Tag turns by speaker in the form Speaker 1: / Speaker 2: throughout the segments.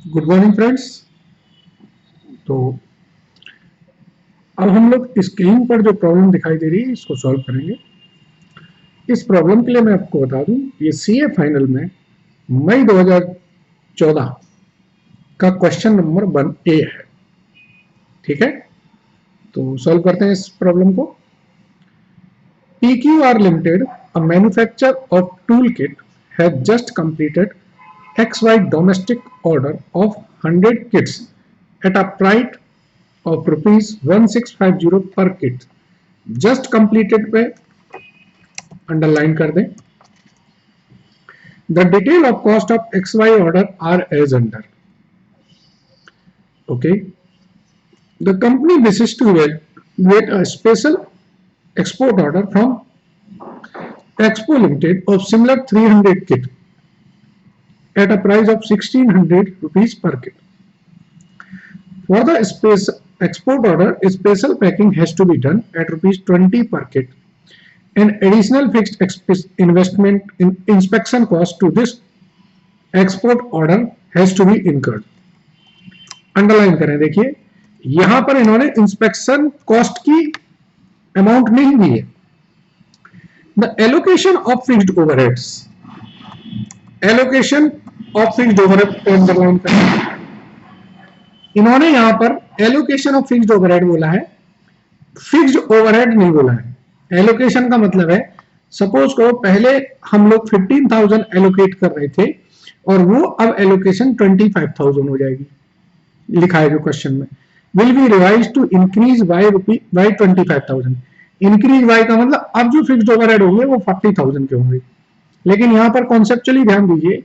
Speaker 1: Good morning friends. तो अब हम लोग स्क्रीन पर जो प्रॉब्लम दिखाई दे रही है इसको सॉल्व करेंगे। इस प्रॉब्लम के लिए मैं आपको बता दूं, ये सीए फाइनल में मई 2014 का क्वेश्चन नंबर 1A है। ठीक है, तो सॉल्व करते हैं इस प्रॉब्लम को। PQR Limited, a manufacturer of toolkit, has just completed XY domestic order of 100 kits at a price of rupees 1650 per kit। Just completed पे अंडरलाइन कर दें। The detail of cost of X Y order are as under. Okay, the company wishes to get a special export order from Expo Limited of similar 300 kit at a price of 1600 rupees per kit. For the space export order, special packing has to be done at rupees 20 per kit. An additional fixed investment in inspection cost to this export order has to be incurred। Underline करें, देखिए यहां पर इन्होंने inspection cost की amount नहीं दी है। The allocation of fixed overheads, allocation of fixed overhead को underline करें। इन्होंने यहां पर एलोकेशन ऑफ फिक्स्ड ओवरहेड बोला है, फिक्स्ड ओवरहेड नहीं बोला है। एलोकेशन का मतलब है, सपोज करो पहले हम लोग 15,000 एलोकेट कर रहे थे और वो अब एलोकेशन 25,000 हो जाएगी। लिखा है जो क्वेश्चन में, will be revise to increase by 25,000। Increase by का मतलब अब जो फिक्स्ड ओवरहेड होंगे वो 40,000 के होंगे। लेकिन यहां पर कॉन्सेप्चुअली ध्यान दीजिए,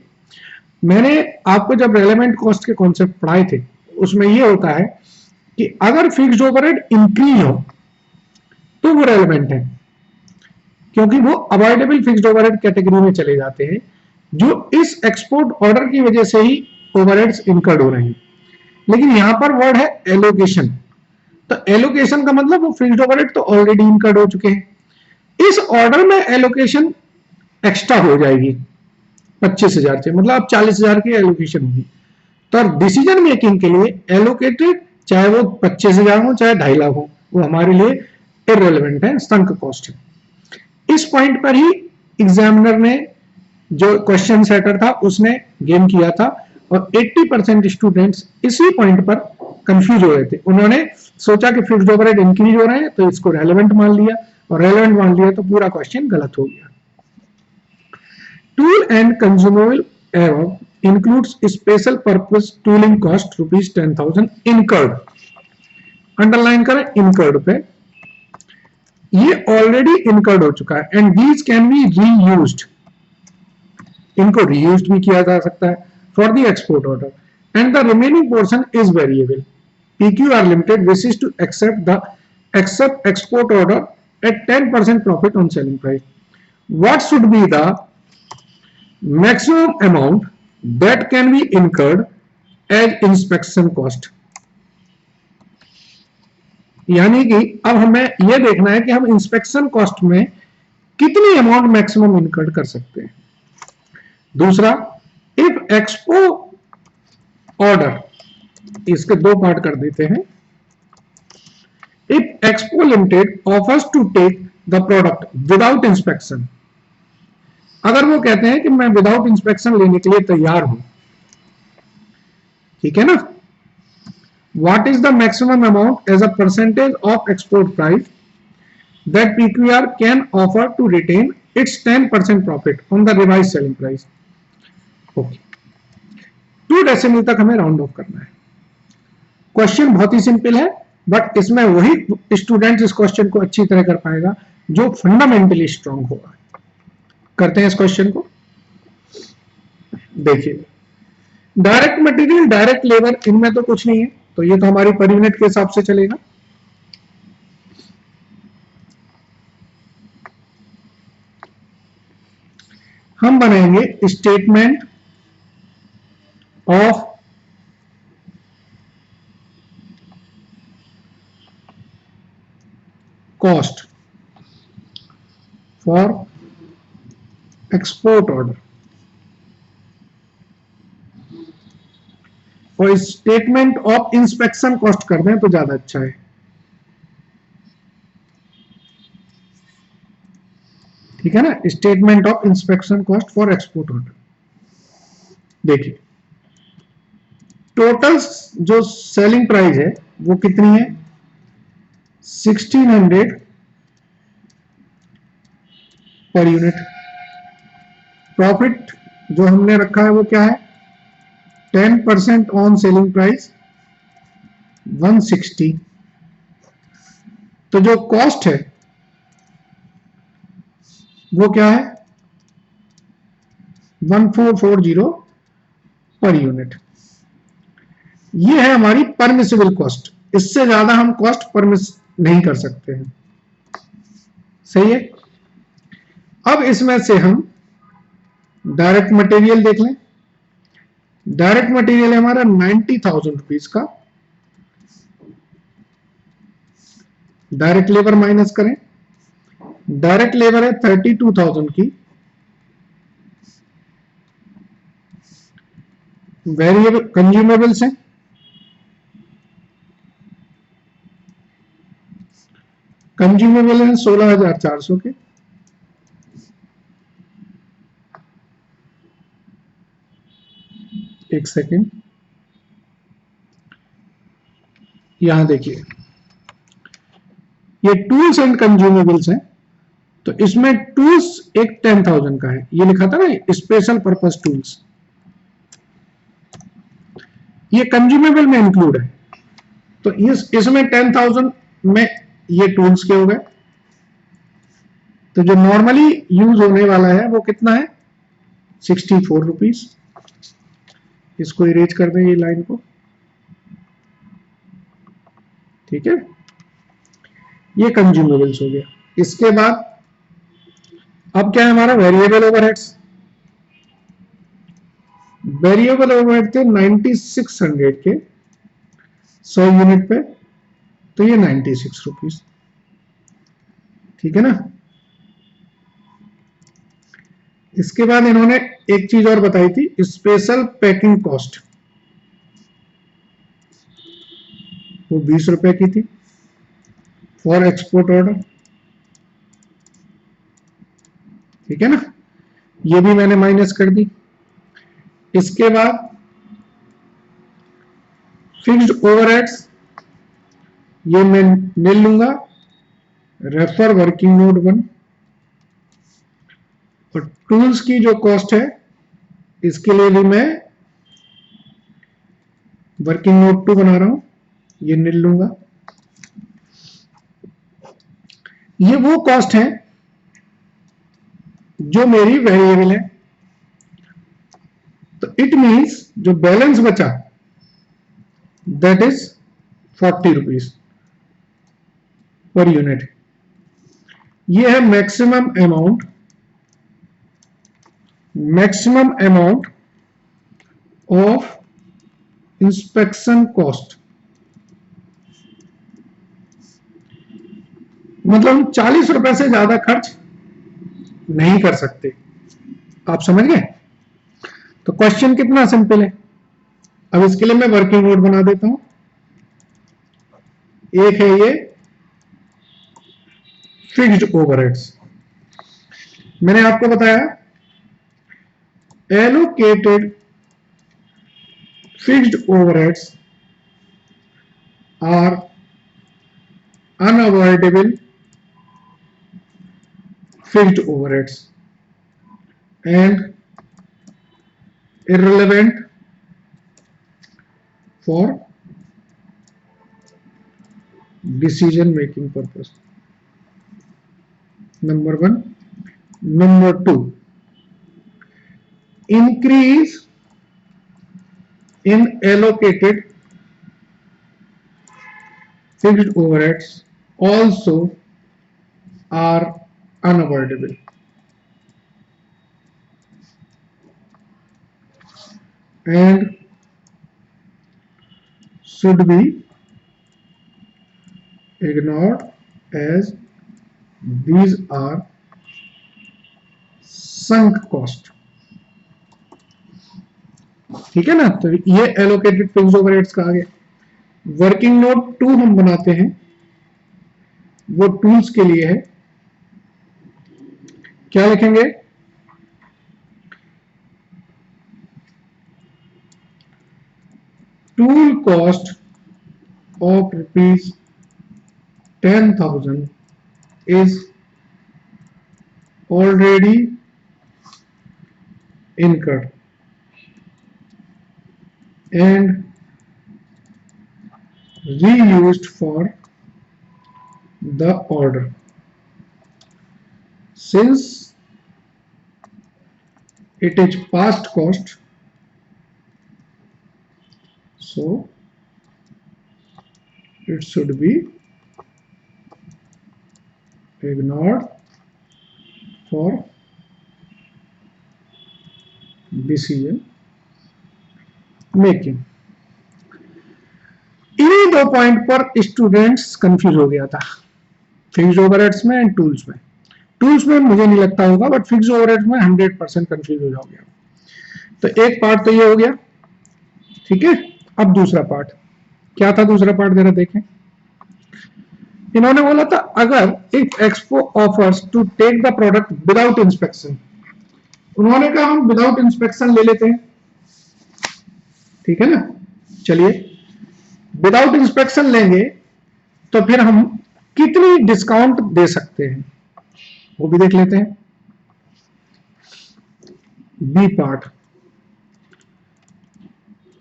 Speaker 1: मैंने आपको जब रेलेवेंट कॉस्ट के कॉन्सेप्ट पढ़ाए थे उसमें ये होता है कि अगर फिक्स्ड ओवरहेड इंक्रीज हो तो वो रेलेवेंट है, क्योंकि वो अवॉइडेबल फिक्स्ड ओवरहेड कैटेगरी में चले जाते हैं जो इस एक्सपोर्ट ऑर्डर की वजह से ही ओवरहेड्स इनकर्ड हो रहे हैं। लेकिन यहां पर वर्ड है एलोकेशन, तो एलोकेशन का मतलब वो फिक्स्ड ओवरहेड तो ऑलरेडी इनकर्ड हो चुके हैं। इस ऑर्डर में एलोकेशन एक्स्ट्रा हो जाएगी 25,000 से, मतलब अब 40,000 की एलोकेशन होगी। तो डिसीजन मेकिंग के लिए एलोकेटेड चाहे वो 25,000 हो चाहे 2.5 लाख हो, वो हमारे लिए इररेलेवेंट है, संक कॉस्ट है। इस पॉइंट पर ही एग्जामिनर ने, जो क्वेश्चन सेटर था, उसने गेम किया था और 80% स्टूडेंट्स इसी पॉइंट पर कंफ्यूज हो रहे थे। उन्होंने सोचा कि फिक्स्ड ओवरहेड इंक्रीज हो रहे हैं तो इसको रेलेवेंट मान लिया, और रेलेवेंट मान लिया तो पूरा क्वेश्चन गलत हो गया। Tool and consumable error includes special purpose tooling cost rupees 10,000 incurred। Underline करें incurred पे, ये ऑलरेडी incurred हो चुका है and these can be reused, इनको reused भी किया जा सकता है for the export order and the remaining portion is variable। PQR Limited wishes to accept export order at 10% profit on selling price। What should be the maximum amount that can be incurred as inspection cost। यानी कि अब हमें यह देखना है कि हम inspection cost में कितनी अमाउंट मैक्सिमम इनकर्ड कर सकते हैं। दूसरा, इफ एक्सपो ऑर्डर, इसके दो पार्ट कर देते हैं। If Expo limited offers to take the product without inspection, अगर वो कहते हैं कि मैं विदाउट इंस्पेक्शन लेने के लिए तैयार हूं, ठीक है ना। What is the maximum amount as a percentage of export price that PQR can offer to retain its 10% profit on the revise selling price. Okay, 2 decimal तक हमें राउंड ऑफ करना है। क्वेश्चन बहुत ही सिंपल है, बट इसमें वही student इस question को अच्छी तरह कर पाएगा जो फंडामेंटली स्ट्रांग होगा। करते हैं इस क्वेश्चन को। देखिए, डायरेक्ट मटेरियल, डायरेक्ट लेबर, इनमें तो कुछ नहीं है, तो ये तो हमारी पर यूनिट के हिसाब से चलेगा। हम बनाएंगे statement of cost for export order. और स्टेटमेंट ऑफ इंस्पेक्शन कॉस्ट कर दें तो ज्यादा अच्छा है। ठीक है ना, statement of inspection cost for export order. देखिए टोटल जो सेलिंग प्राइस है वो कितनी है, 1600 पर यूनिट। प्रॉफिट जो हमने रखा है वो क्या है, 10% ऑन सेलिंग प्राइस 160। तो जो कॉस्ट है वो क्या है, 1440 पर यूनिट। ये है हमारी परमिसिबल कॉस्ट, इससे ज्यादा हम कॉस्ट परमिस नहीं कर सकते हैं। सही है। अब इसमें से हम डायरेक्ट मटेरियल देख लें। डायरेक्ट मटेरियल है हमारा 90,000 रुपीज का। डायरेक्ट लेबर माइनस करें, डायरेक्ट लेबर है 32,000 की। वेरिएबल कंज्यूमेबल्स है, कंज्यूमेबल है 16,400 के। एक सेकेंड, यहां देखिए ये टूल्स एंड कंज्यूमेबल्स हैं, तो इसमें टूल्स एक 10,000 का है, ये लिखा था ना स्पेशल पर्पस टूल्स, ये कंज्यूमेबल में इंक्लूड है। तो इसमें 10,000 में ये टूल्स के हो गए। तो जो नॉर्मली यूज होने वाला है वो कितना है, 64 रुपीज। इसको इरेज कर दें ये लाइन को। ठीक है, ये कंज्यूमेबल्स हो गया। इसके बाद अब क्या है हमारा वेरिएबल ओवरहेड्स। वेरिएबल ओवरहेड थे 9600 के 100 यूनिट पे, तो ये 96 रुपीज। ठीक है ना। इसके बाद इन्होंने एक चीज और बताई थी, स्पेशल पैकिंग कॉस्ट, वो 20 रुपए की थी फॉर एक्सपोर्ट ऑर्डर। ठीक है ना, ये भी मैंने माइनस कर दी। इसके बाद फिक्स्ड ओवरहेड्स, ये मैं मिल लूंगा, रेफर वर्किंग नोट 1। और टूल्स की जो कॉस्ट है इसके लिए भी मैं वर्किंग नोट 2 बना रहा हूं, ये मिल लूंगा। ये वो कॉस्ट है जो मेरी वेरिएबल है। तो इट मीन्स जो बैलेंस बचा that is 40 rupees per unit. ये है maximum amount of inspection cost. मतलब हम 40 रुपए से ज्यादा खर्च नहीं कर सकते। आप समझ गए। तो क्वेश्चन कितना सिंपल है। अब इसके लिए मैं वर्किंग नोट बना देता हूं। एक है ये फिक्स्ड ओवरहेड्स, मैंने आपको बताया allocated fixed overheads are unavoidable fixed overheads and irrelevant for decision making purpose. Number 1. Number 2, increase in allocated fixed overheads also are unavoidable and should be ignored as these are sunk cost. ठीक है ना। तो ये allocated fixed overheads का आ गया। Working note 2 हम बनाते हैं, वो टूल्स के लिए है। क्या लिखेंगे? Tool cost of ₹10,000 is already incurred and reused for the order. Since it is past cost, so it should be ignored for decision making. इन्हीं 2 पॉइंट पर स्टूडेंट्स कंफ्यूज हो गया था, फिक्स्ड ओवरहेड्स में एंड टूल्स में। Tools में मुझे नहीं लगता होगा, बट फिक्स्ड ओवरहेड्स में 100% कंफ्यूज हो जाओगे। तो एक पार्ट तो ये हो गया, ठीक है। अब दूसरा पार्ट क्या था? दूसरा पार्ट जरा देखें। इन्होंने बोला था अगर if Expo offers to take the product without inspection, उन्होंने कहा हम विदाउट इंस्पेक्शन ले लेते हैं, ठीक है ना। चलिए विदाउट इंस्पेक्शन लेंगे तो फिर हम कितनी डिस्काउंट दे सकते हैं वो भी देख लेते हैं। B part,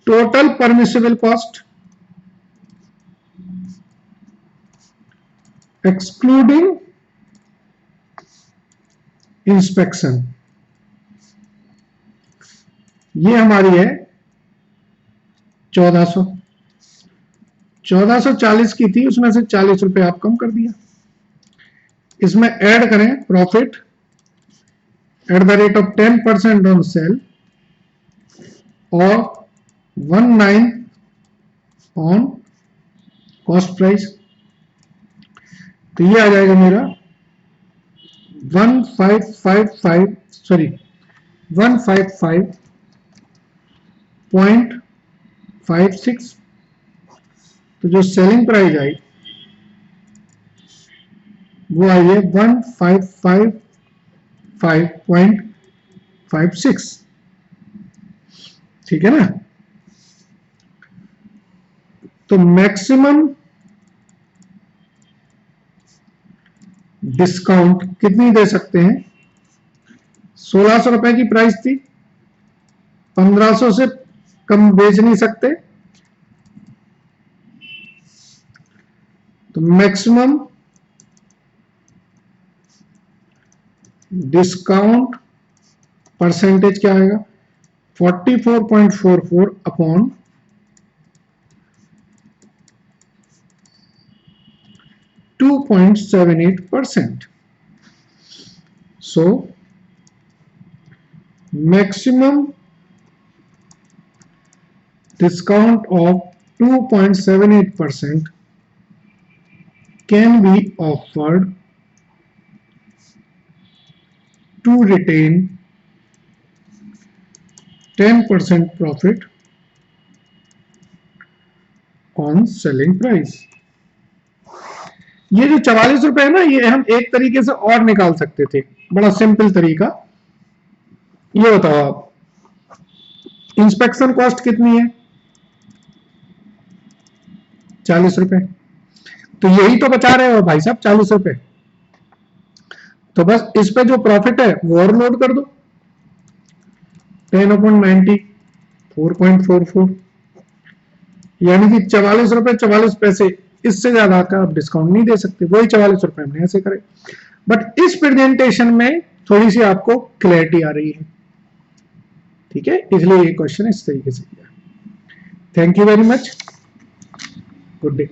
Speaker 1: total permissible cost excluding inspection, ये हमारी है 1400। 1440 की थी, उसमें से 40 रुपए आप कम कर दिया। इसमें ऐड करें profit at the rate of 10% on sale और 1/9 ऑन कॉस्ट प्राइस, तो ये आ जाएगा मेरा 155.56। तो जो सेलिंग प्राइस आई वो आई है 1555.56, ठीक है ना। तो मैक्सिमम डिस्काउंट कितनी दे सकते हैं? 1600 रुपए की प्राइस थी, 1500 से कम बेच नहीं सकते, तो मैक्सिमम डिस्काउंट परसेंटेज क्या आएगा? 44.44 upon 2.78%. So maximum discount of 2.78% can be offered to retain 10% profit on selling price. ये जो 44 रुपए है ना, ये हम एक तरीके से और निकाल सकते थे, बड़ा सिंपल तरीका। ये बताओ आप, इंस्पेक्शन कॉस्ट कितनी है? 40 रुपए, तो यही तो बचा रहे हो भाई साहब 40 रुपए। तो बस इस पे जो प्रॉफिट है वो और लोड कर दो, 10/90 4.44, यानी कि 44 रुपए 44 पैसे, इससे ज्यादा का आप डिस्काउंट नहीं दे सकते। वही 44 रुपए हमने ऐसे करे, बट इस प्रेजेंटेशन में थोड़ी सी आपको क्लैरिटी आ रही है, ठीक है, इसलिए ये क्वेश्चन इस तरीके से किया। Thank you very much, good day.